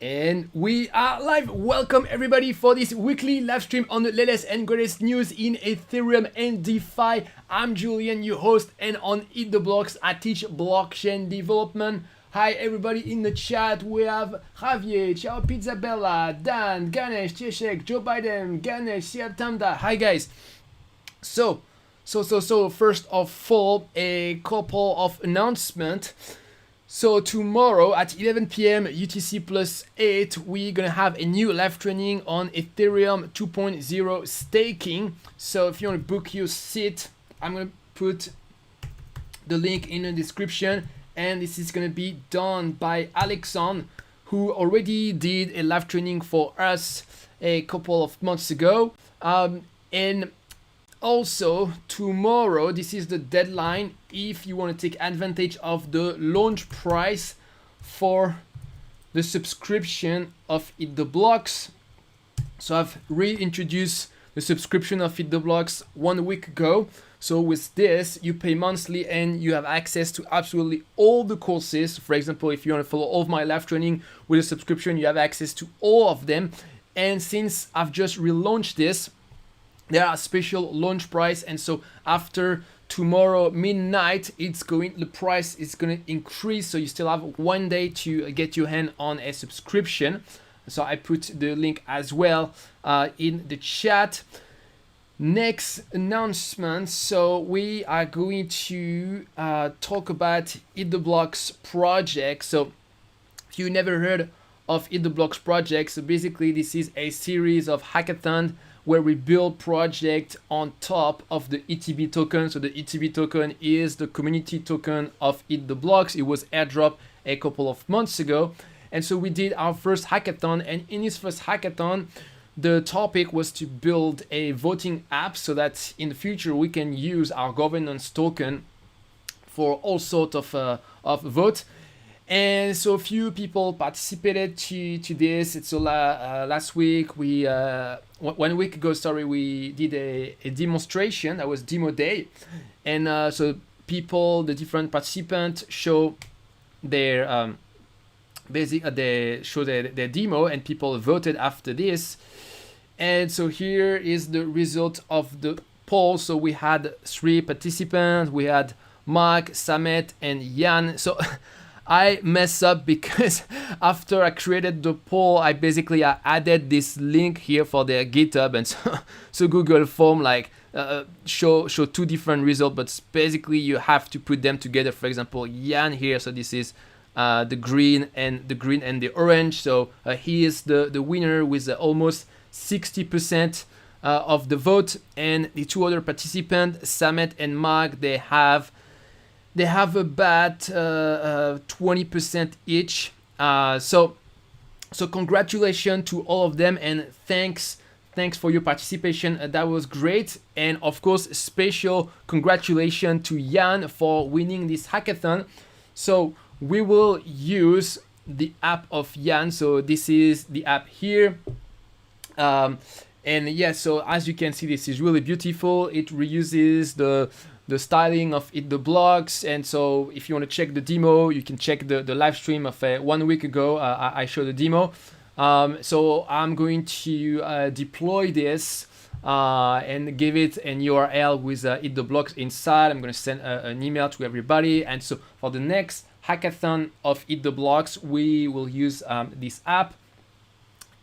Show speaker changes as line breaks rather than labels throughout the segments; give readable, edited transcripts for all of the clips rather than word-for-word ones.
And we are live. Welcome everybody for this weekly live stream on the latest and greatest news in Ethereum and DeFi. I'm Julian, your host, and on Eat the Blocks, I teach blockchain development. Hi everybody in the chat. We have Javier, Ciao Pizza Bella, Dan, Ganesh, Cheshek, Joe Biden, Ganesh, Siatamda. Hi guys. So first of all, a couple of announcements. So tomorrow at 11 p.m. UTC plus 8, we're gonna have a new live training on Ethereum 2.0 staking. So if you want to book your seat, I'm gonna put the link in the description, and this is gonna be done by Alexandre, who already did a live training for us a couple of months ago. And also tomorrow, this is the deadline if you want to take advantage of the launch price for the subscription of Eat the Blocks. So I've reintroduced the subscription of Eat the Blocks 1 week ago. So with this, you pay monthly and you have access to absolutely all the courses. For example, if you want to follow all of my live training with a subscription, you have access to all of them. And since I've just relaunched this, there are special launch price, and so after tomorrow midnight, the price is going to increase. So you still have 1 day to get your hand on a subscription. So I put the link as well in the chat. Next announcement. So we are going to talk about Eat the Blocks project. So if you never heard of Eat the Blocks project, so basically this is a series of hackathon where we build project on top of the ETB token. So the ETB token is the community token of Eat the Blocks. It was airdropped a couple of months ago. And so we did our first hackathon, and in this first hackathon, the topic was to build a voting app so that in the future we can use our governance token for all sorts of votes. And so a few people participated to this. It's last week, 1 week ago, we did a demonstration. That was demo day. And so the different participants show their their demo, and people voted after this. And so here is the result of the poll. So we had 3 participants. We had Mark, Samet, and Jan. So I messed up because after I created the poll, I added this link here for their GitHub, and so Google Form show 2 different results, but basically you have to put them together. For example, Jan here, so this is the green and the orange. So he is the winner with almost 60% of the vote, and the 2 other participants, Samet and Mark, they have about 20% each. So congratulations to all of them, and thanks for your participation. That was great. And of course, special congratulations to Jan for winning this hackathon. So we will use the app of Jan. So this is the app here. And yeah, so as you can see, this is really beautiful. It reuses the styling of Eat the Blocks. And so if you want to check the demo, you can check the live stream of 1 week ago. I showed the demo. So I'm going to deploy this and give it an URL with Eat the Blocks inside. I'm going to send an email to everybody. And so for the next hackathon of Eat the Blocks, we will use this app.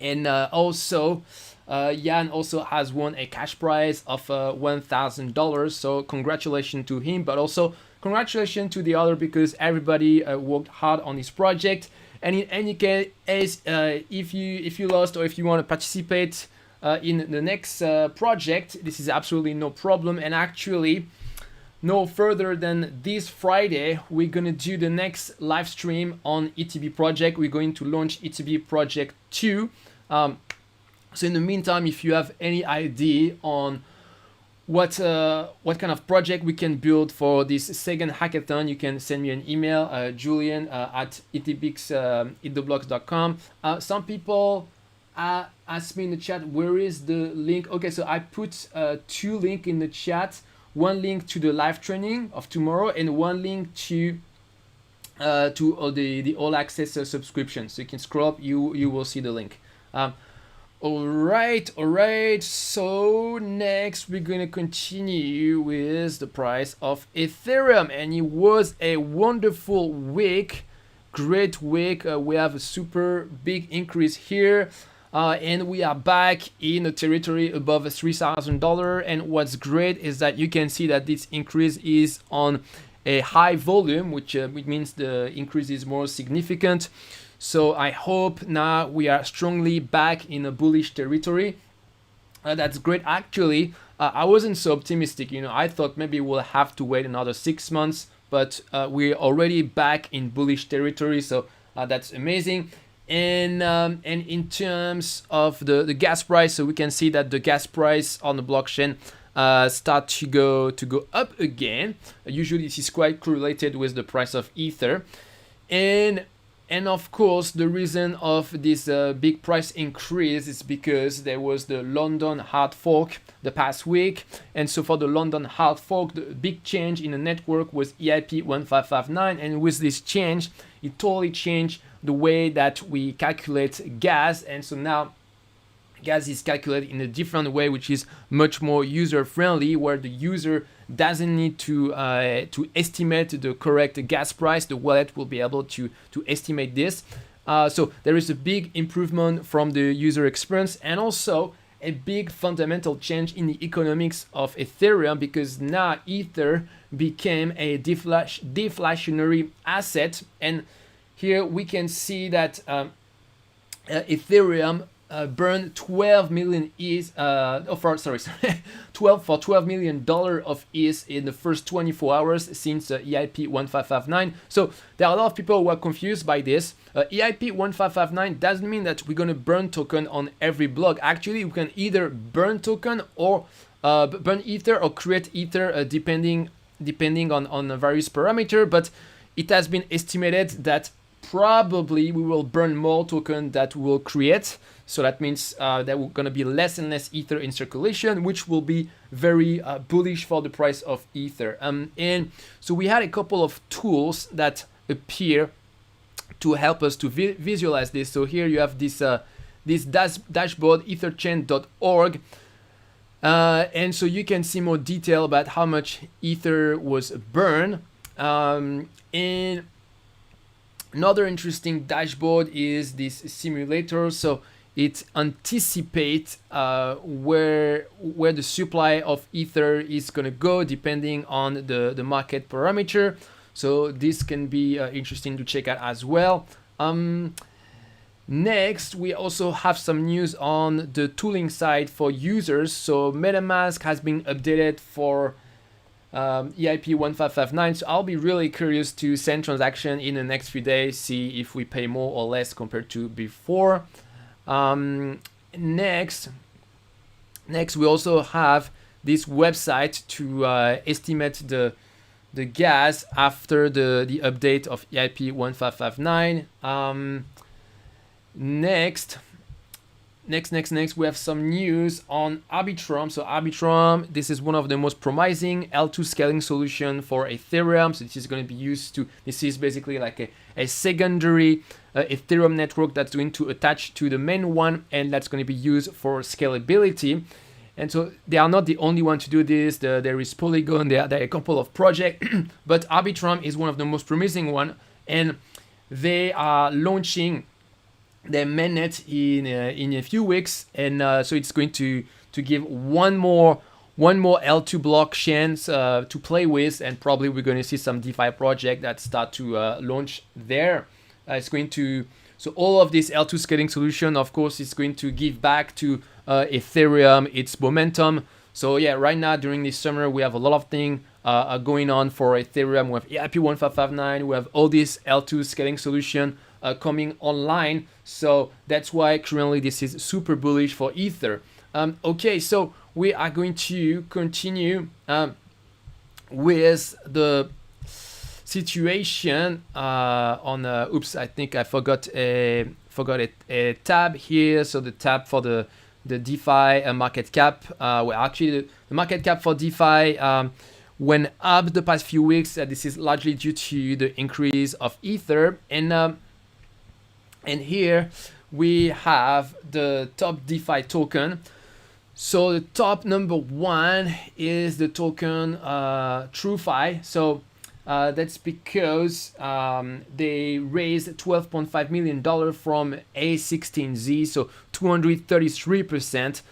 And also, Jan also has won a cash prize of $1,000. So congratulations to him, but also congratulations to the other, because everybody worked hard on this project. And in any case, if you lost, or if you want to participate in the next project, this is absolutely no problem. And actually, no further than this Friday, we're gonna do the next live stream on ETB project. We're going to launch ETB project 2. So in the meantime, if you have any idea on what kind of project we can build for this second hackathon, you can send me an email, Julian at eattheblocks.com. Some people ask me in the chat, where is the link? Okay, so I put 2 links in the chat. One link to the live training of tomorrow, and one link to to the all access subscription. So you can scroll up, you will see the link. All right. So next we're gonna continue with the price of Ethereum, and it was a wonderful week, great week. We have a super big increase here, and we are back in a territory above $3,000. And what's great is that you can see that this increase is on a high volume, which means the increase is more significant. So I hope now we are strongly back in a bullish territory. That's great. Actually, I wasn't so optimistic. I thought maybe we'll have to wait another 6 months, but we're already back in bullish territory. So that's amazing. And in terms of the gas price, so we can see that the gas price on the blockchain start to go up again. Usually this is quite correlated with the price of Ether. And of course, the reason of this big price increase is because there was the London hard fork the past week. And so for the London hard fork, the big change in the network was EIP-1559. And with this change, it totally changed the way that we calculate gas. And so now gas is calculated in a different way, which is much more user friendly, where the user doesn't need to estimate the correct gas price. The wallet will be able to estimate this. So there is a big improvement from the user experience, and also a big fundamental change in the economics of Ethereum, because now Ether became a deflationary asset. And here we can see that Ethereum burned 12 million ETH, $12 million of ETH in the first 24 hours since EIP-1559. So there are a lot of people who are confused by this. EIP-1559 doesn't mean that we're going to burn token on every block. Actually, we can either burn token or burn Ether or create Ether depending on various parameters. But it has been estimated that probably we will burn more token that we will create. So that means there will going to be less and less Ether in circulation, which will be very bullish for the price of Ether. And so we had a couple of tools that appear to help us to visualize this. So here you have this dashboard, etherchain.org. And so you can see more detail about how much Ether was burned. And another interesting dashboard is this simulator. So it anticipates where the supply of Ether is going to go depending on the market parameter. So this can be interesting to check out as well. Next, we also have some news on the tooling side for users. So MetaMask has been updated for EIP-1559. So I'll be really curious to send transaction in the next few days, see if we pay more or less compared to before. Next we also have this website to estimate the gas after the update of EIP-1559. Next, we have some news on Arbitrum. So Arbitrum, this is one of the most promising L2 scaling solution for Ethereum. So this is going to be used to, this is basically like a secondary Ethereum network that's going to attach to the main one, and that's going to be used for scalability. And so they are not the only one to do this. There is Polygon, there are a couple of projects, but Arbitrum is one of the most promising one, and they are launching their mainnet in a few weeks, and so it's going to give one more L2 blockchains to play with, and probably we're going to see some DeFi project that start to launch there. It's going to, so all of this L2 scaling solution, of course, is going to give back to Ethereum its momentum. So yeah, right now during this summer we have a lot of things going on for Ethereum. We have EIP-1559, we have all this L2 scaling solution coming online. So that's why currently this is super bullish for Ether. Okay, so we are going to continue with the situation on oops, I think I forgot a tab here. So the tab for the DeFi market cap, well, actually the market cap for DeFi went up the past few weeks. This is largely due to the increase of Ether. And here we have the top DeFi token. So the top number one is the token TrueFi. So that's because they raised $12.5 million from A16Z, so 233%.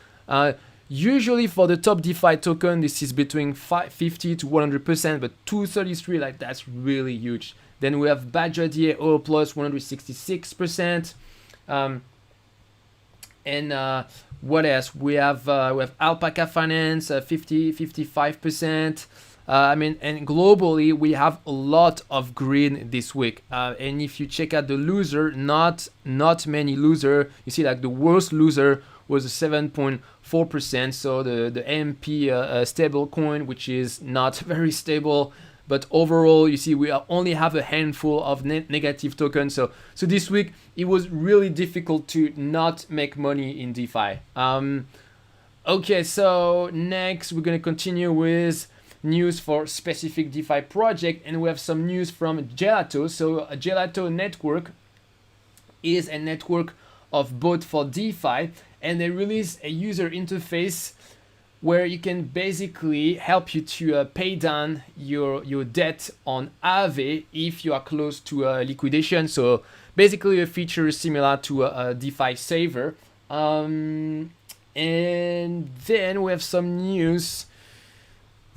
Usually for the top DeFi token, this is between 50 to 100%, but 233, like that's really huge. Then we have Badger DAO plus 166%. And what else? We have Alpaca Finance 55%. And globally we have a lot of green this week. And if you check out the loser, not many loser. You see, like the worst loser was 7.4%. So the AMP stable coin, which is not very stable. But overall, you see, we only have a handful of negative tokens. So this week, it was really difficult to not make money in DeFi. Okay, so next, we're going to continue with news for specific DeFi project. And we have some news from Gelato. So a Gelato network is a network of bots for DeFi. And they release a user interface where you can basically help you to pay down your debt on Aave if you are close to liquidation. So basically a feature similar to a DeFi saver. And then we have some news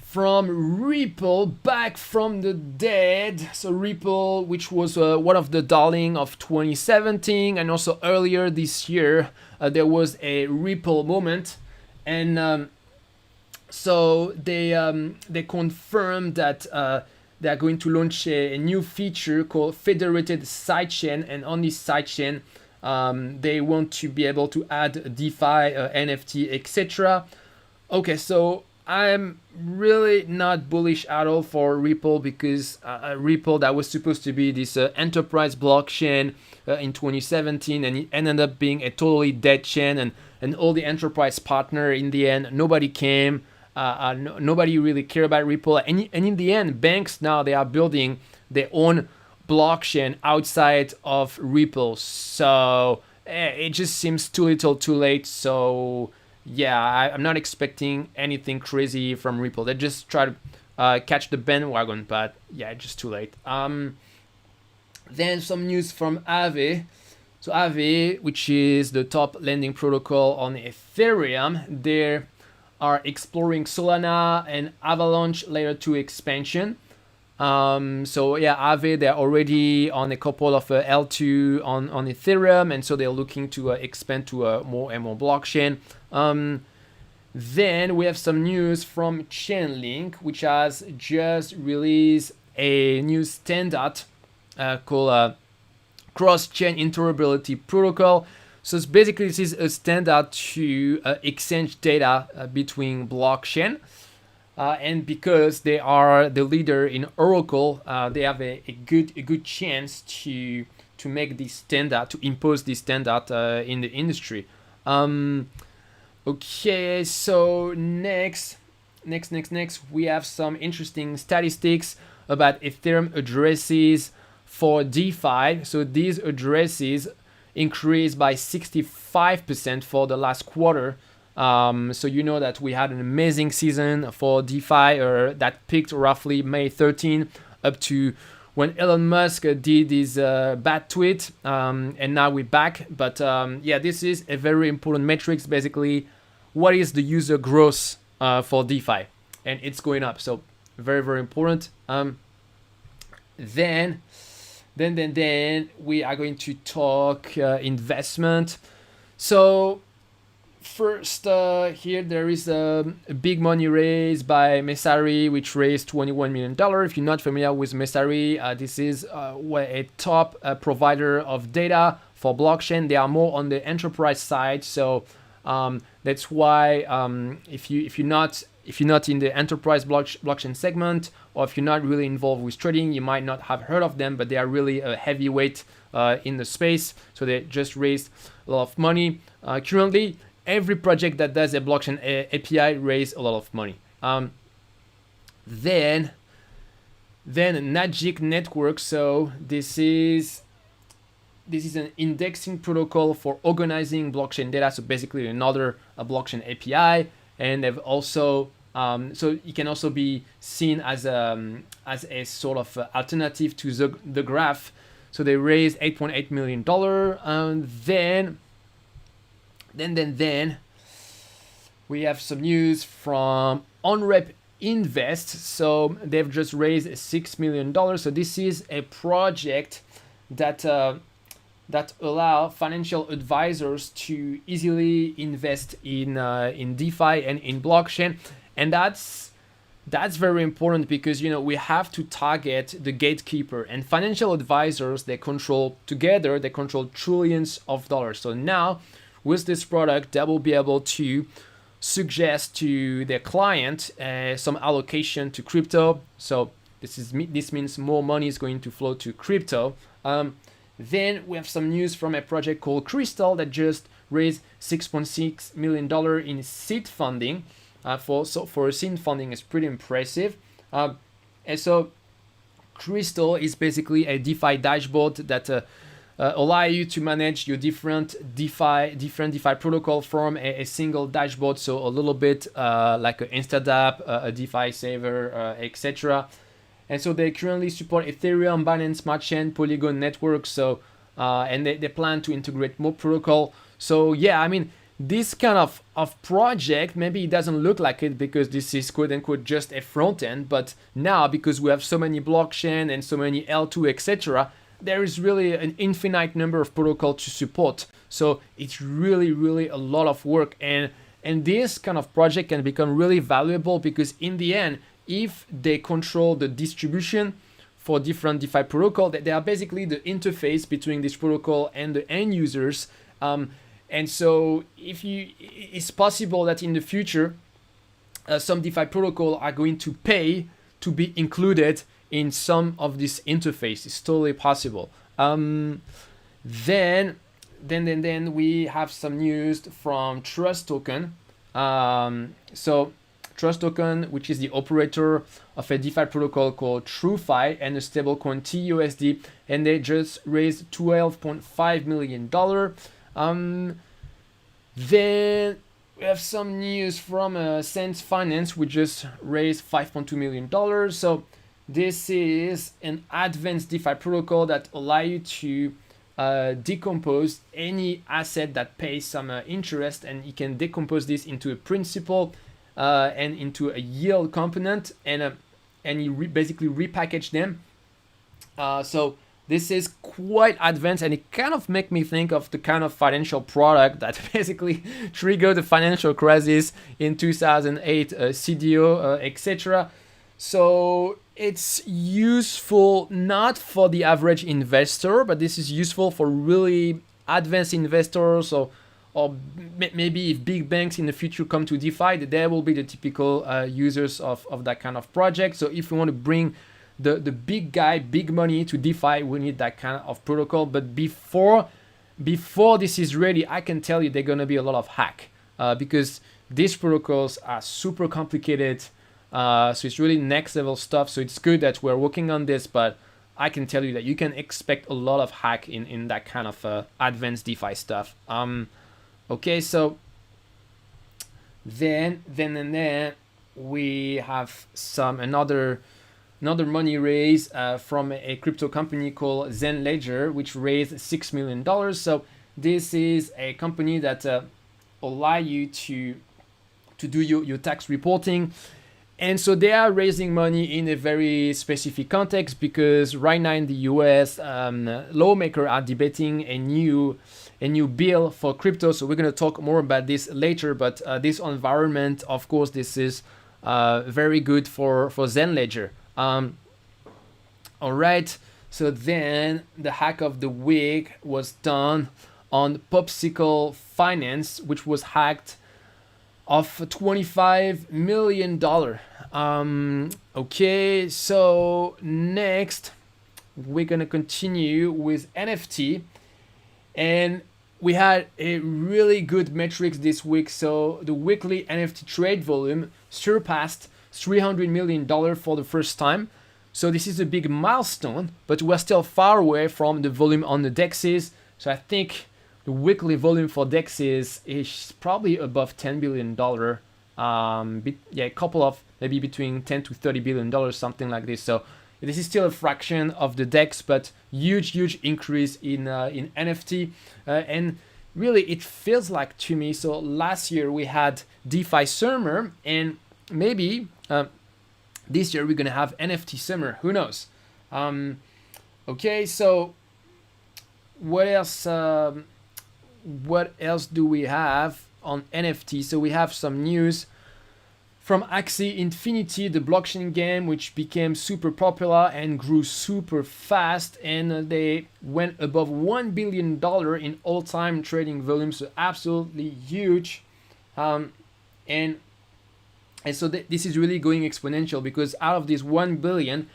from Ripple, back from the dead. So Ripple, which was one of the darling of 2017, and also earlier this year, there was a Ripple moment. And so they confirmed that they are going to launch a new feature called federated sidechain, and on this sidechain they want to be able to add DeFi, NFT, etc. Okay, so I'm really not bullish at all for Ripple, because Ripple, that was supposed to be this enterprise blockchain in 2017, and it ended up being a totally dead chain, and all the enterprise partner, in the end, nobody came. Nobody really cared about Ripple, and in the end, banks now, they are building their own blockchain outside of Ripple. So it just seems too little, too late. So yeah, I'm not expecting anything crazy from Ripple. They just try to catch the bandwagon, but yeah, just too late. Then some news from Aave. So Aave, which is the top lending protocol on Ethereum, they are exploring Solana and Avalanche layer 2 expansion. So yeah, Aave, they're already on a couple of L2 on Ethereum, and so they're looking to expand to more and more blockchain. Then we have some news from Chainlink, which has just released a new standard called cross-chain interoperability protocol. So it's basically, this is a standard to exchange data between blockchain. And because they are the leader in Oracle, they have a good chance to make this standard, to impose this standard in the industry. Okay, so next, we have some interesting statistics about Ethereum addresses for DeFi. So these addresses increased by 65% for the last quarter. So you know that we had an amazing season for DeFi, that peaked roughly May 13 up to when Elon Musk did his bad tweet, and now we're back. But yeah, this is a very important metrics. Basically, what is the user growth for DeFi, and it's going up. So very, very important. Then we are going to talk investment. So first, here there is a big money raised by Messari, which raised $21 million. If you're not familiar with Messari, this is a top provider of data for blockchain. They are more on the enterprise side, so that's why if you're not in the enterprise blockchain segment, or if you're not really involved with trading, you might not have heard of them, but they are really a heavyweight in the space. So they just raised a lot of money. Currently, every project that does a blockchain API raise a lot of money. Then Magic Network. So this is an indexing protocol for organizing blockchain data. So basically another blockchain API, and they've also so it can also be seen as a sort of alternative to the graph. So they raised $8.8 million. And then we have some news from OnRep Invest. So they've just raised $6 million. So this is a project that allow financial advisors to easily invest in DeFi and in blockchain, and that's very important because we have to target the gatekeeper, and financial advisors, they control trillions of dollars. So now with this product, they will be able to suggest to their client some allocation to crypto. So this means more money is going to flow to crypto. Then we have some news from a project called Crystal that just raised $6.6 million in seed funding. For a seed funding is pretty impressive. And so Crystal is basically a DeFi dashboard that allow you to manage your different DeFi protocol from a single dashboard. So a little bit like an InstaDApp, a DeFi saver, etc. And so they currently support Ethereum, Binance Smart Chain, Polygon network. So and they plan to integrate more protocol. So yeah, I mean, this kind of project, maybe it doesn't look like it because this is quote unquote just a front end, but now because we have so many blockchain and so many L2, etc., there is really an infinite number of protocol to support. So it's really a lot of work, and this kind of project can become really valuable because in the end, if they control the distribution for different DeFi protocol, that they are basically the interface between this protocol and the end users. And so it's possible that in the future, some DeFi protocol are going to pay to be included in some of this interface. It's totally possible. Then we have some news from Trust Token. So Trust Token, which is the operator of a DeFi protocol called TrueFi and a stablecoin TUSD, and they just raised $12.5 million. Then we have some news from Sense Finance, which just raised $5.2 million. So this is an advanced DeFi protocol that allow you to decompose any asset that pays some interest, and you can decompose this into a principal and into a yield component, and you basically repackage them. So this is quite advanced, and it kind of make me think of the kind of financial product that basically triggered the financial crisis in 2008, CDO, etc. So it's useful not for the average investor, but this is useful for really advanced investors, or maybe if big banks in the future come to DeFi, they will be the typical users of that kind of project. So if we want to bring the big money to DeFi, we need that kind of protocol. But before this is ready, I can tell you they're going to be a lot of hack because these protocols are super complicated. So it's really next level stuff. So it's good that we're working on this, but I can tell you that you can expect a lot of hack in that kind of advanced DeFi stuff. Okay, so then we have another money raise from a crypto company called Zen Ledger, which raised $6 million. So this is a company that allow you to do your tax reporting. And so they are raising money in a very specific context because right now in the US, lawmakers are debating a new bill for crypto. So we're going to talk more about this later. But this environment, of course, this is very good for Zen Ledger. All right. So then the hack of the week was done on Popsicle Finance, which was hacked of $25 million. Okay, so next we're gonna continue with NFT, and we had a really good metrics this week. So the weekly NFT trade volume surpassed $300 million for the first time. So this is a big milestone, but we're still far away from the volume on the DEXs. So I think the weekly volume for DEXs is probably above $10 billion. A couple of maybe between 10 to $30 billion, something like this. So this is still a fraction of the DEX, but huge increase in NFT. And really, it feels like to me, so last year we had DeFi summer, and maybe this year we're going to have NFT summer. Who knows? Okay, so what else do we have on NFT? So we have some news from Axie Infinity, the blockchain game, which became super popular and grew super fast, and they went above $1 billion in all-time trading volume, so absolutely huge. And so this is really going exponential, because out of this 1 billion,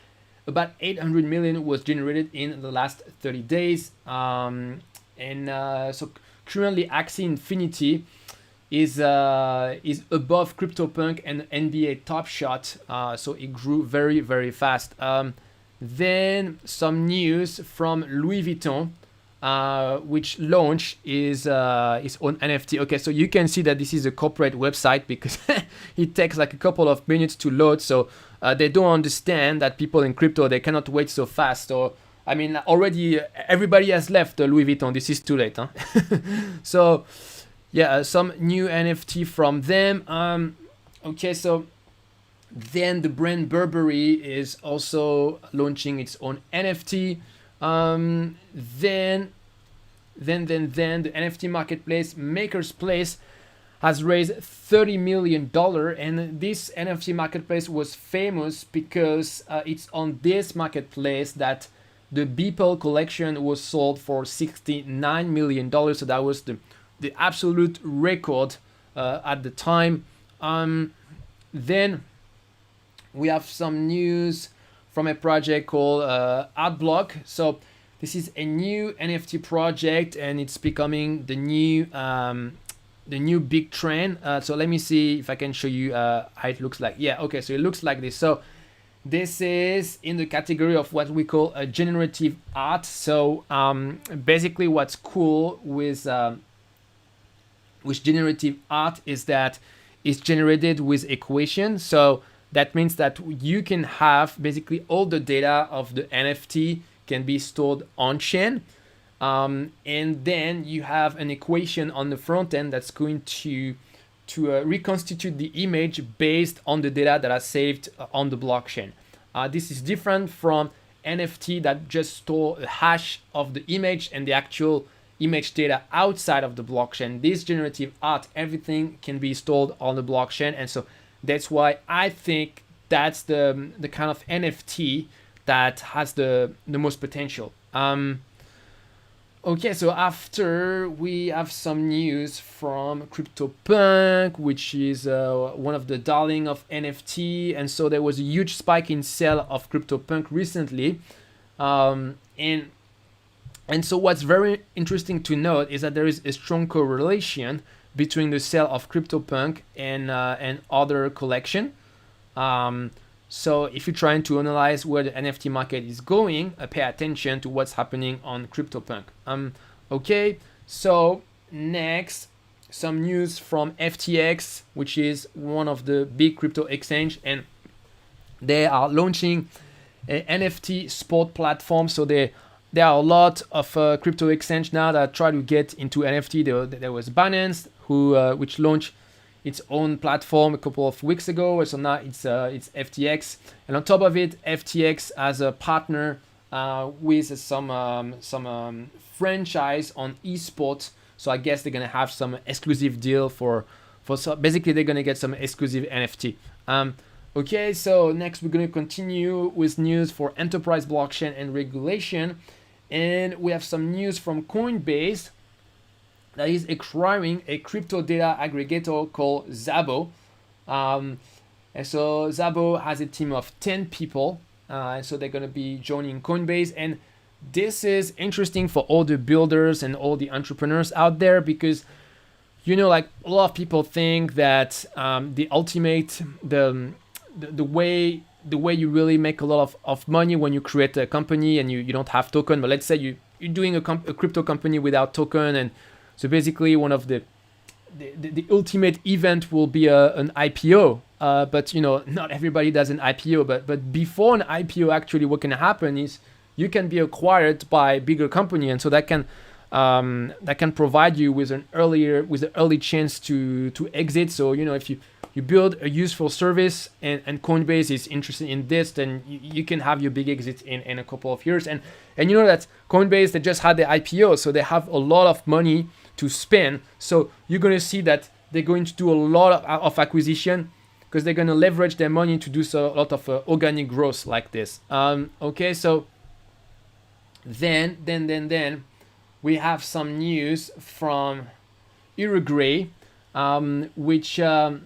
about 800 million was generated in the last 30 days. So currently Axie Infinity is above Cryptopunk and NBA Top Shot, so it grew very fast. Then some news from Louis Vuitton, which launched its own NFT. Okay, so you can see that this is a corporate website, because it takes like a couple of minutes to load. So they don't understand that people in crypto, they cannot wait so fast. So I mean, already everybody has left Louis Vuitton. This is too late, huh? So yeah, some new NFT from them. Okay, so then the brand Burberry is also launching its own NFT. Then the NFT marketplace Maker's Place has raised $30 million, and this NFT marketplace was famous because it's on this marketplace that the Beeple collection was sold for $69 million. So that was the absolute record at the time. Then we have some news from a project called Artblock. So this is a new NFT project, and it's becoming the new big trend. So let me see if I can show you how it looks like. Yeah, okay, so it looks like this. So this is in the category of what we call a generative art. So basically what's cool with generative art is that it's generated with equation. So that means that you can have basically all the data of the NFT can be stored on chain, and then you have an equation on the front end that's going to reconstitute the image based on the data that are saved on the blockchain. This is different from NFT that just store a hash of the image and the actual image data outside of the blockchain. This generative art, everything can be stored on the blockchain, and so that's why I think that's the kind of NFT that has the most potential. Okay, so after we have some news from CryptoPunk, which is one of the darling of NFT, and so there was a huge spike in sale of CryptoPunk recently, and so what's very interesting to note is that there is a strong correlation between the sale of CryptoPunk and other collection. So if you're trying to analyze where the NFT market is going, pay attention to what's happening on CryptoPunk. Okay, so next, some news from FTX, which is one of the big crypto exchange, and they are launching an NFT sport platform. So there are a lot of crypto exchange now that try to get into NFT. There was Binance, which launched its own platform a couple of weeks ago. So now it's FTX, and on top of it, FTX has a partner with some franchise on esports. So I guess they're gonna have some exclusive deal for so basically they're gonna get some exclusive NFT. Okay, so next we're gonna continue with news for enterprise blockchain and regulation, and we have some news from Coinbase that is acquiring a crypto data aggregator called Zabo. And so Zabo has a team of 10 people, and so they're gonna be joining Coinbase. And this is interesting for all the builders and all the entrepreneurs out there, because like a lot of people think that the the way you really make a lot of money when you create a company and you don't have token. But let's say you're doing a crypto company without token, and so basically one of the ultimate event will be an IPO. But not everybody does an IPO. But before an IPO, actually, what can happen is you can be acquired by a bigger company, and so that can provide you with an early chance to exit. So if you build a useful service and Coinbase is interested in this, then you can have your big exit in a couple of years. And that Coinbase, they just had the IPO, so they have a lot of money to spend. So you're going to see that they're going to do a lot of acquisition, because they're going to leverage their money to do a lot of organic growth like this. Okay, so then we have some news from Uruguay, which have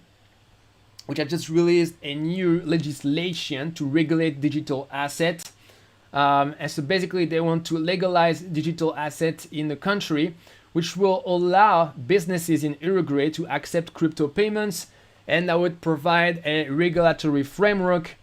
just released a new legislation to regulate digital assets. And so basically they want to legalize digital assets in the country, which will allow businesses in Uruguay to accept crypto payments, and that would provide a regulatory framework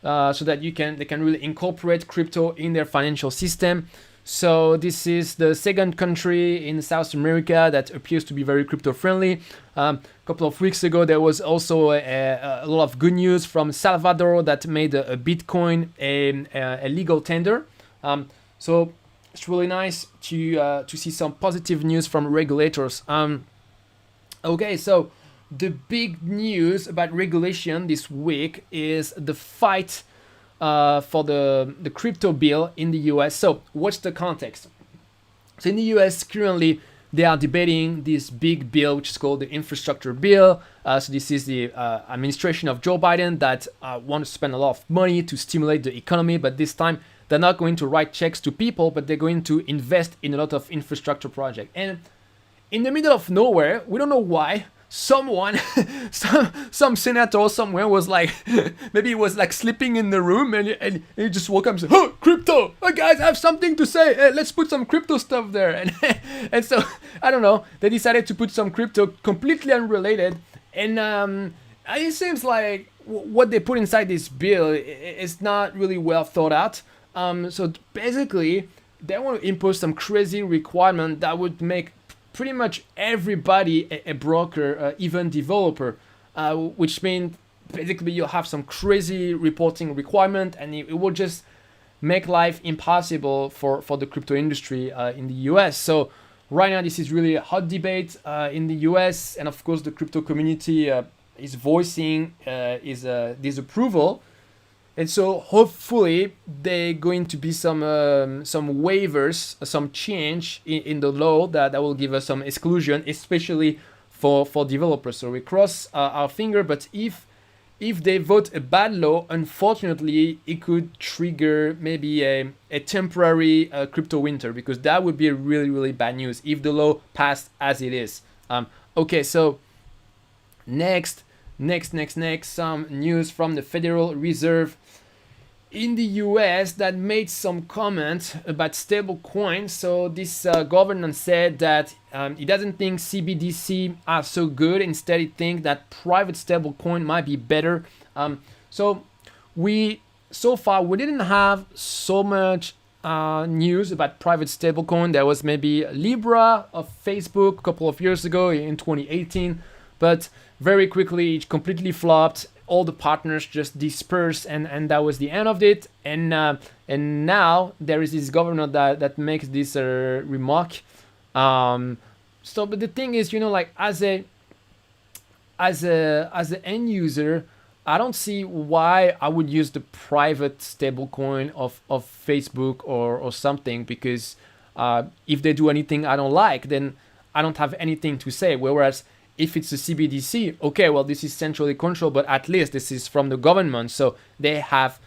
so that they can really incorporate crypto in their financial system. So this is the second country in South America that appears to be very crypto friendly. A couple of weeks ago, there was also a lot of good news from Salvador that made a Bitcoin a legal tender. So it's really nice to see some positive news from regulators. Okay, so the big news about regulation this week is the fight for the crypto bill in the US. So what's the context? So in the US currently they are debating this big bill which is called the infrastructure bill. So this is the administration of Joe Biden that want to spend a lot of money to stimulate the economy, but this time they're not going to write checks to people, but they're going to invest in a lot of infrastructure projects. And in the middle of nowhere, we don't know why, someone, some senator somewhere was like, maybe he was like sleeping in the room and he just woke up and said, "Oh, crypto! Oh, guys, I have something to say. Hey, let's put some crypto stuff there." And so, I don't know, they decided to put some crypto completely unrelated. And it seems like what they put inside this bill is not really well thought out. So basically, they want to impose some crazy requirement that would make pretty much everybody a broker, even developer, which means basically you'll have some crazy reporting requirement, and it will just make life impossible for the crypto industry in the US. So right now this is really a hot debate in the US, and of course the crypto community is voicing his disapproval. And so hopefully there going to be some waivers, some change in the law that will give us some exclusion, especially for developers. So we cross our finger, but if they vote a bad law, unfortunately it could trigger maybe a temporary crypto winter, because that would be a really, really bad news if the law passed as it is. Okay, so next, some news from the Federal Reserve in the US that made some comments about stablecoins. So this governor said that he doesn't think CBDC are so good. Instead, he thinks that private stablecoin might be better. So far we didn't have so much news about private stablecoin. There was maybe Libra of Facebook a couple of years ago in 2018, but very quickly it completely flopped. All the partners just dispersed, and that was the end of it. And now there is this governor that makes this remark. So, but the thing is, like as an end user, I don't see why I would use the private stablecoin of Facebook or something, because if they do anything I don't like, then I don't have anything to say. Whereas if it's a CBDC, okay, well, this is centrally controlled, but at least this is from the government. So they have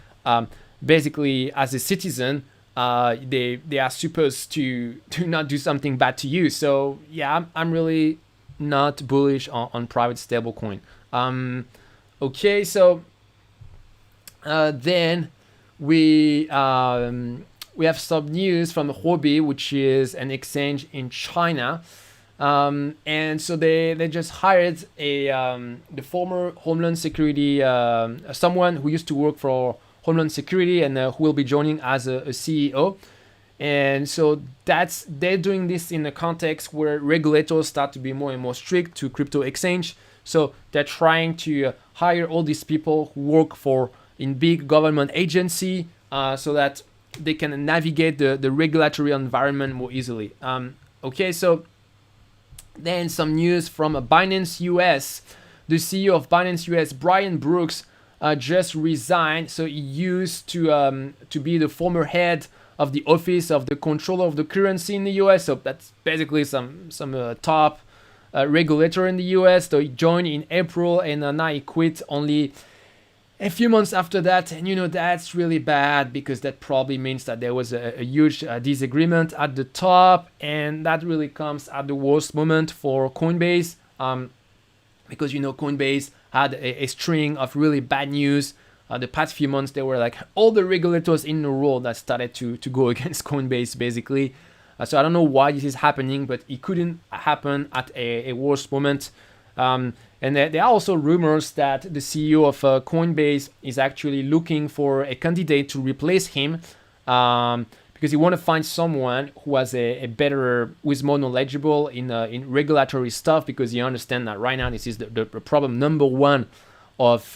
basically, as a citizen, they are supposed to not do something bad to you. So yeah, I'm really not bullish on private stablecoin. Okay, so then we have some news from Huobi, which is an exchange in China. And so they just hired the former Homeland Security, someone who used to work for Homeland Security and who will be joining as a CEO. And so they're doing this in a context where regulators start to be more and more strict to crypto exchange. So they're trying to hire all these people who work in big government agency so that they can navigate the regulatory environment more easily. Okay, so then some news from Binance US. The CEO of Binance US, Brian Brooks, just resigned. So he used to be the former head of the Office of the Controller of the Currency in the US. So that's basically some top regulator in the US. So he joined in April, and now he quit only a few months after that. And that's really bad, because that probably means that there was a huge disagreement at the top, and that really comes at the worst moment for Coinbase, because Coinbase had a string of really bad news. The past few months, there were like all the regulators in the world that started to go against Coinbase, basically. So I don't know why this is happening, but it couldn't happen at a worse moment. And there are also rumors that the CEO of Coinbase is actually looking for a candidate to replace him, because he want to find someone who has who is more knowledgeable in regulatory stuff, because you understand that right now this is the problem number one of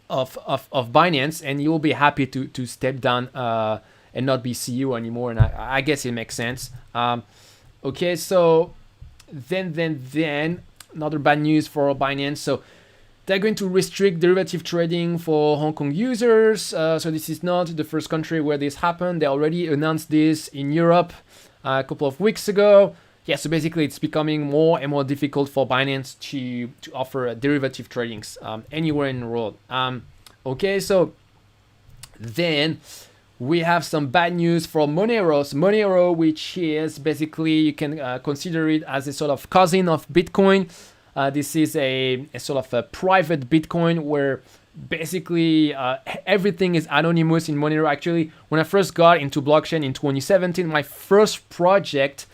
Binance, and you'll be happy to step down and not be CEO anymore, and I guess it makes sense. Okay, so then another bad news for Binance. So they're going to restrict derivative trading for Hong Kong users. So this is not the first country where this happened. They already announced this in Europe a couple of weeks ago. Yeah, so basically it's becoming more and more difficult for Binance to offer derivative tradings anywhere in the world. Okay, so then we have some bad news for Monero. So Monero, which is basically, you can consider it as a sort of cousin of Bitcoin. This is a sort of a private Bitcoin where basically everything is anonymous in Monero. Actually, when I first got into blockchain in 2017, my first project,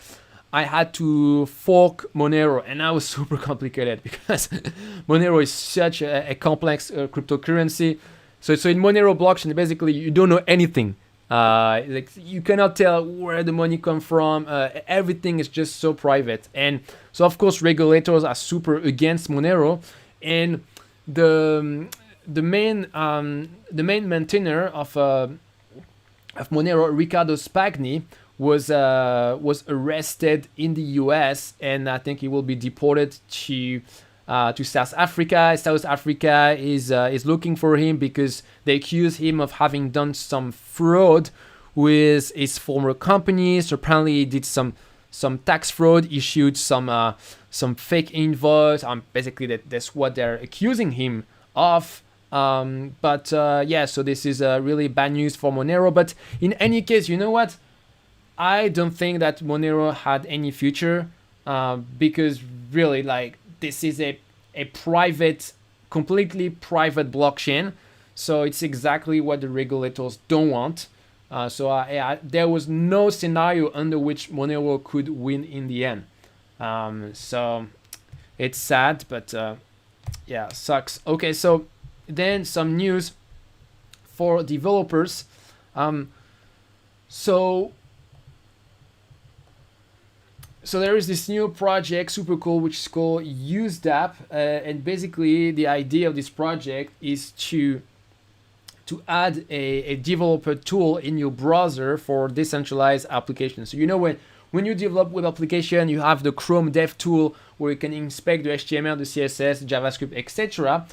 I had to fork Monero, and that was super complicated because Monero is such a complex cryptocurrency. So in Monero blockchain, basically you don't know anything. Like you cannot tell where the money comes from. Everything is just so private, and so of course regulators are super against Monero. And the main maintainer of Monero, Riccardo Spagni, was arrested in the US, and I think he will be deported to South Africa. South Africa is looking for him because they accuse him of having done some fraud with his former company. So apparently he did some tax fraud, issued some fake invoice. Basically that's what they're accusing him of. Yeah, so this is really bad news for Monero. But in any case, you know what? I don't think that Monero had any future because really, like, this is a private, completely private blockchain. So it's exactly what the regulators don't want. There was no scenario under which Monero could win in the end. So it's sad, but yeah, sucks. Okay, so then some news for developers. So there is this new project, super cool, which is called UseDApp, and basically the idea of this project is to add a developer tool in your browser for decentralized applications. So when you develop web application, you have the Chrome Dev tool where you can inspect the HTML, the CSS, JavaScript, etc.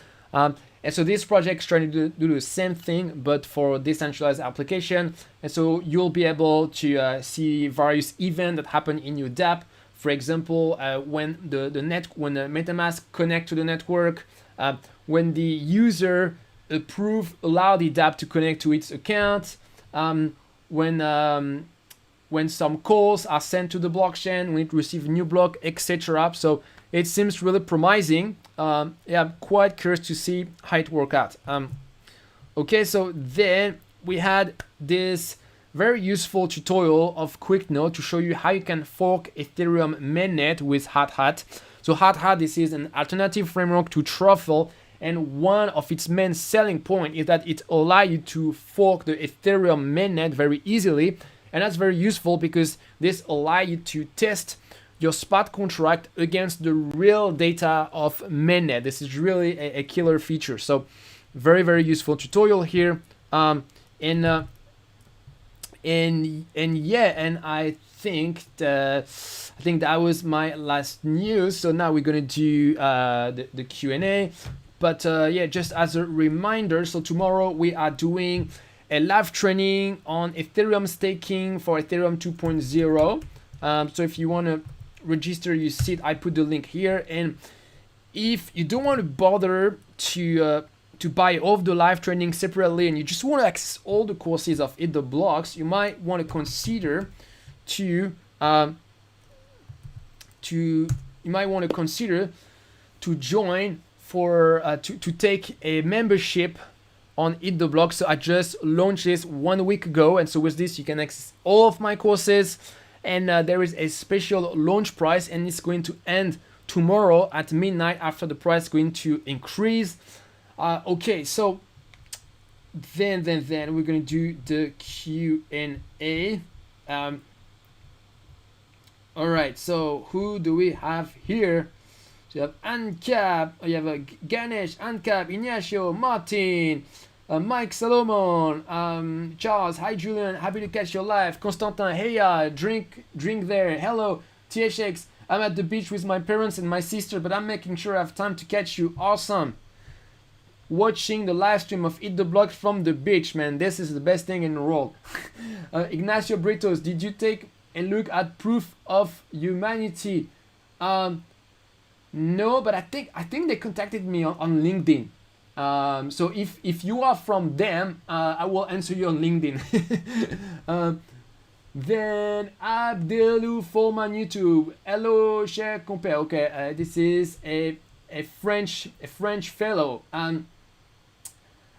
And so this project is trying to do the same thing, but for decentralized application. And so you'll be able to see various events that happen in your dApp. For example, when the MetaMask connect to the network, when the user allow the dApp to connect to its account, when some calls are sent to the blockchain, when it receives new block, etc. So it seems really promising. Yeah, I'm quite curious to see how it works out. Okay, so then we had this very useful tutorial of quick note to show you how you can fork Ethereum mainnet with Hat. So Hat, this is an alternative framework to Truffle, and one of its main selling point is that it allows you to fork the Ethereum mainnet very easily, and that's very useful because this allows you to test your spot contract against the real data of mainnet. This is really a killer feature. So very, very useful tutorial here. And I think that was my last news. So now we're gonna do the Q&A. But yeah, just as a reminder, so tomorrow we are doing a live training on Ethereum staking for Ethereum 2.0. So if you want to register, you see it, I put the link here. And if you don't want to bother to buy all of the live training separately, and you just want to access all the courses of Eat the Blocks, you might want to consider to join for to take a membership on Eat the Blocks. So I just launched this 1 week ago, and so with this you can access all of my courses, and there is a special launch price, and it's going to end tomorrow at midnight after the price is going to increase. Okay, so then we're going to do the Q&A. All right, so who do we have here? So you have Ancap, you have Ganesh, Ancap, Ignacio, Martin, Mike Solomon, Charles, hi Julian, happy to catch your live. Constantin, hey, drink there. Hello, THX, I'm at the beach with my parents and my sister, but I'm making sure I have time to catch you. Awesome. Watching the live stream of Eat the Blocks from the beach, man. This is the best thing in the world. Ignacio Britos, did you take a look at Proof of Humanity? No, but I think they contacted me on LinkedIn. So if you are from them, I will answer you on LinkedIn. Then Abdelou Forman YouTube. Hello, cher compère. Okay, this is a French fellow.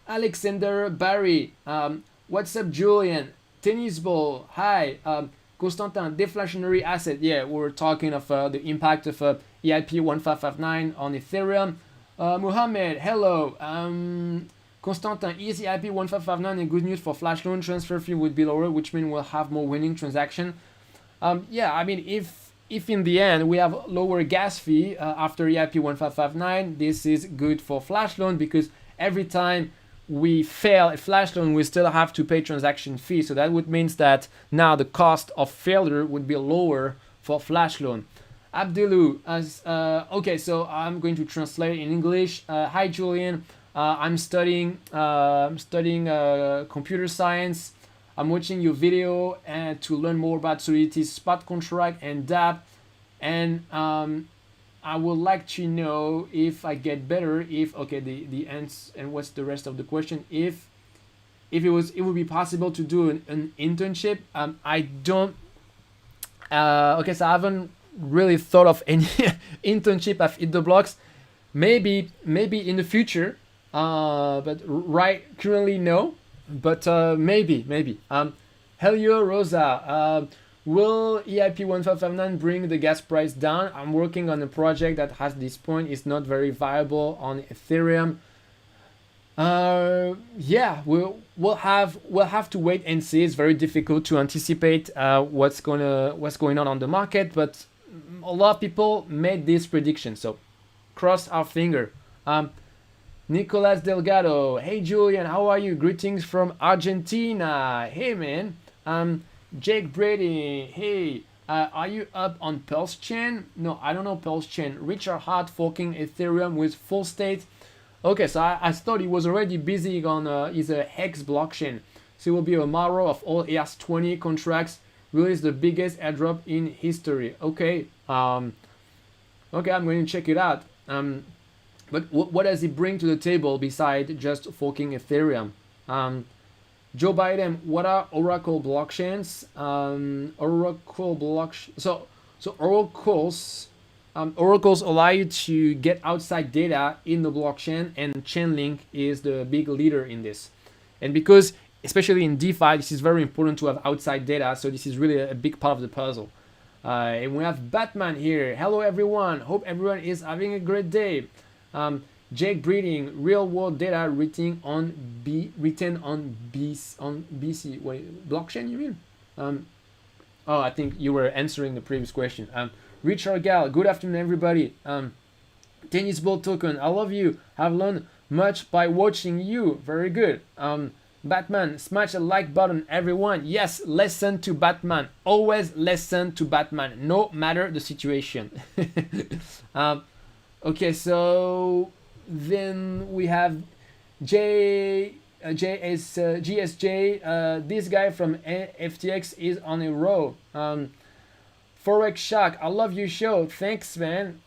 Alexander Barry. What's up, Julian? Tennis ball. Hi. Constantin, deflationary asset. Yeah, we're talking of the impact of EIP-1559 on Ethereum. Mohammed, hello. Constantin, is EIP-1559 a good news for flash loan? Transfer fee would be lower, which means we'll have more winning transaction. Yeah, I mean, if in the end we have lower gas fee after EIP-1559, this is good for flash loan, because every time we fail a flash loan, we still have to pay transaction fee. So that would means that now the cost of failure would be lower for flash loan. Abdulu, okay, so I'm going to translate in English. Hi Julian, I'm studying computer science. I'm watching your video and to learn more about Solidity's spot contract and dApp, and I would like to know if I get better, if the answer, and what's the rest of the question, if it would be possible to do an internship. I don't okay, so I haven't really thought of any internship at Eat the Blocks. Maybe in the future, but currently no, but maybe. Helio Rosa, will EIP-1559 bring the gas price down? I'm working on a project that at this point is not very viable on Ethereum. Yeah, we'll have to wait and see. It's very difficult to anticipate what's going on the market, but a lot of people made this prediction, so cross our finger. Nicolas Delgado, hey Julian, how are you? Greetings from Argentina. Hey man. Jake Brady, hey, are you up on Pulse Chain? No, I don't know Pulse Chain. Richard Hart forking Ethereum with full state. Okay, so I thought he was already busy on his Hex blockchain. So it will be a model of all ERC-20 contracts. Release the biggest airdrop in history. Okay, okay, I'm going to check it out. But what does it bring to the table besides just forking Ethereum? Joe Biden, what are Oracle blockchains? Oracle blockchain. So oracles allow you to get outside data in the blockchain, and Chainlink is the big leader in this. And because especially in DeFi, this is very important to have outside data. So this is really a big part of the puzzle. And we have Batman here. Hello everyone. Hope everyone is having a great day. Jake Breeding, real world data written on BC. Wait, blockchain you mean? I think you were answering the previous question. Richard Gal, good afternoon everybody. Tennis ball token, I love you. Have learned much by watching you. Very good. Batman, smash a like button everyone. Yes, listen to Batman. Always listen to Batman, no matter the situation. Okay, so then we have GSJ. This guy from FTX is on a roll. Forex Shark, I love your show. Thanks, man.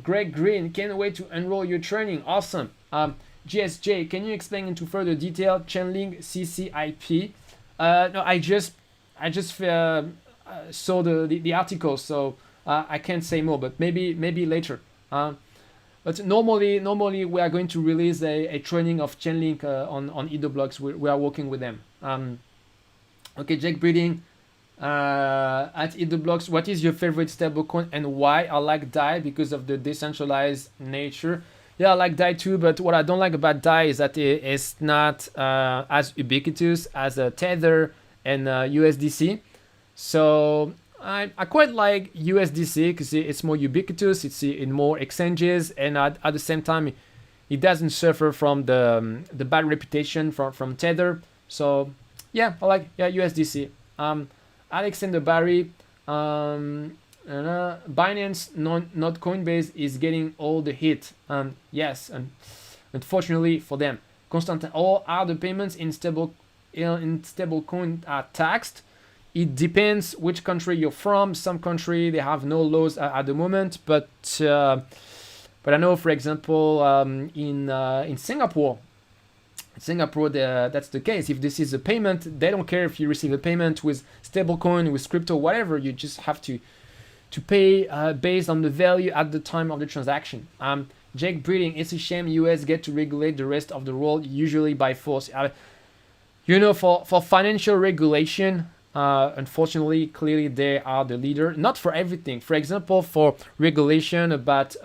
Greg Green, can't wait to enroll your training. Awesome. GSJ, can you explain into further detail Chainlink CCIP? No, I just saw the article, so I can't say more. But maybe later. But normally we are going to release a training of Chainlink on EIP-1559. We are working with them. Okay, Jake Breeding. At EIP-1559, what is your favorite stablecoin and why? I like DAI because of the decentralized nature. Yeah, I like DAI too, but what I don't like about DAI is that it's not as ubiquitous as a Tether and USDC. So I quite like USDC because it's more ubiquitous, it's in more exchanges, and at the same time, it doesn't suffer from the bad reputation from Tether. So yeah, I like USDC. Alexander Barry, Binance, not Coinbase, is getting all the hit. Yes, and unfortunately for them, all other payments in stablecoin are taxed. It depends which country you're from. Some country they have no laws at the moment, but I know, for example, in Singapore. That's the case. If this is a payment, they don't care if you receive a payment with stablecoin, with crypto, whatever. You just have to pay based on the value at the time of the transaction. Jake Breeding, it's a shame US get to regulate the rest of the world, usually by force. For financial regulation, unfortunately, clearly they are the leader. Not for everything. For example, for regulation about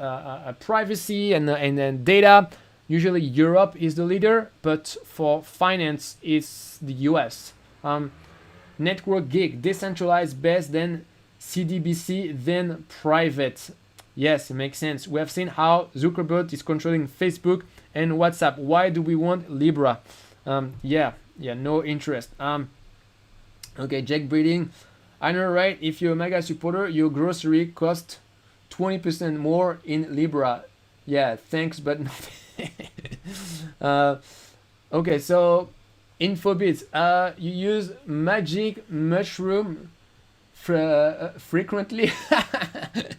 privacy and data, usually Europe is the leader, but for finance, it's the US. Network gig, decentralized best, then CDBC, then private. Yes, it makes sense. We have seen how Zuckerberg is controlling Facebook and WhatsApp. Why do we want Libra? Yeah, no interest. Okay, Jake Breeding. I know, right? If you're a mega supporter, your grocery cost 20% more in Libra. Yeah, thanks, but no. Okay, so Infobits, you use magic mushroom frequently?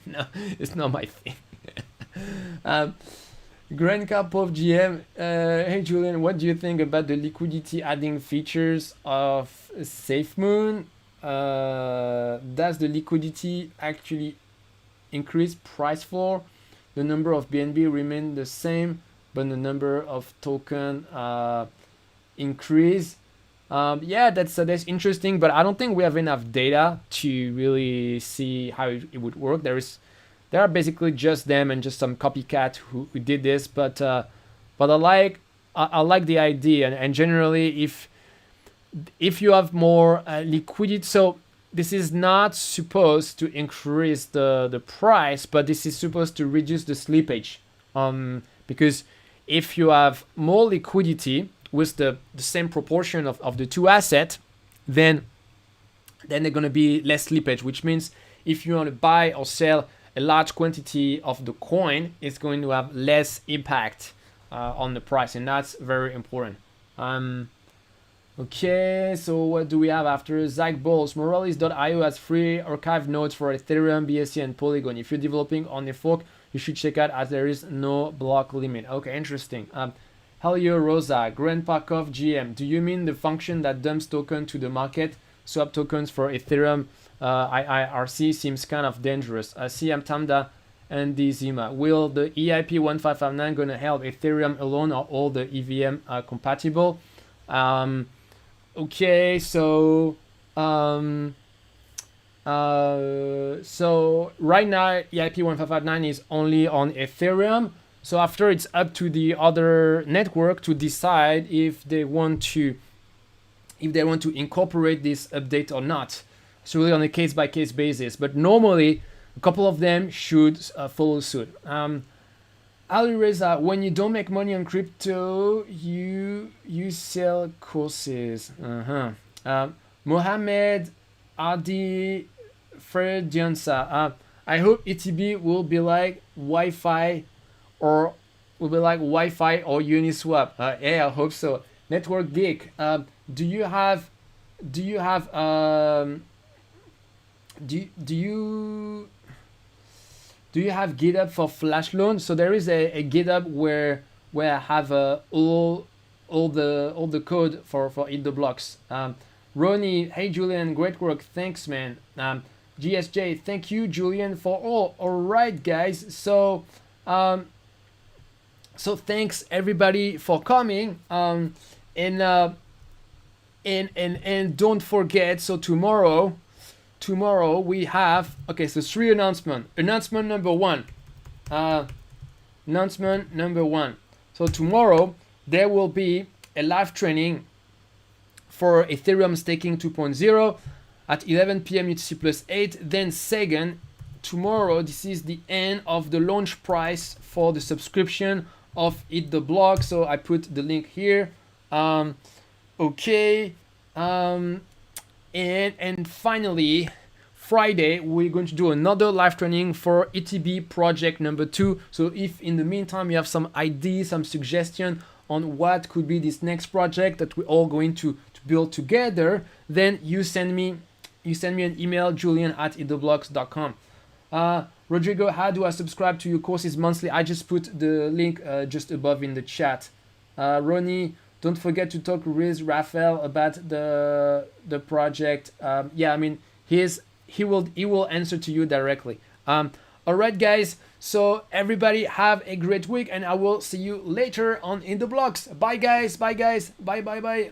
No, it's not my thing. Grand Cup of GM, hey Julian, what do you think about the liquidity adding features of SafeMoon? Does the liquidity actually increase price floor? The number of BNB remain the same, but the number of token increase. Yeah, that's interesting, but I don't think we have enough data to really see how it would work. There are basically just them and just some copycat who did this, but I like the idea, and generally if you have more liquidity, so this is not supposed to increase the price, but this is supposed to reduce the slippage, because if you have more liquidity with the same proportion of the two assets, then they're going to be less slippage, which means if you want to buy or sell a large quantity of the coin, it's going to have less impact on the price, and that's very important. Okay, so what do we have after? Zach Balls, Moralis.io has free archive nodes for Ethereum, BSC, and Polygon. If you're developing on a fork, you should check out as there is no block limit. Okay, interesting. Helio Rosa, Grandpa Kov GM, do you mean the function that dumps token to the market? Swap tokens for Ethereum IIRC seems kind of dangerous. CM Tamda and the Zima. Will the EIP-1559 gonna help Ethereum alone, or all the EVM compatible? Okay, so so right now EIP-1559 is only on Ethereum. So after, it's up to the other network to decide if they want to incorporate this update or not. It's really on a case by case basis, but normally a couple of them should follow suit. Ali Reza, when you don't make money on crypto, you sell courses. Mohammed Adi Frediansa. I hope ETB will be like Wi-Fi or Uniswap. Yeah, I hope so. Network Geek. Do you have do you have GitHub for Flash loan? So there is a GitHub where I have all the code for Eat the Blocks. Ronnie, hey Julian, great work, thanks man. GSJ, thank you Julian for all. All right guys, so thanks everybody for coming. And don't forget, so tomorrow we have, okay, so 3 announcements. Announcement number one. So tomorrow there will be a live training for Ethereum staking 2.0 at 11 p.m. UTC plus 8. Then second, tomorrow, this is the end of the launch price for the subscription of Eat the Block. So I put the link here. Okay. And finally, Friday, we're going to do another live training for ETB project number 2. So if in the meantime you have some ideas, some suggestion on what could be this next project that we're all going to build together, then you send me an email, julian@eattheblocks.com. Rodrigo, how do I subscribe to your courses monthly? I just put the link just above in the chat. Ronnie, don't forget to talk with Raphael about the project. Yeah, I mean, he will answer to you directly. All right, guys. So everybody have a great week, and I will see you later on In The Blocks. Bye, guys. Bye, guys. Bye, bye, bye.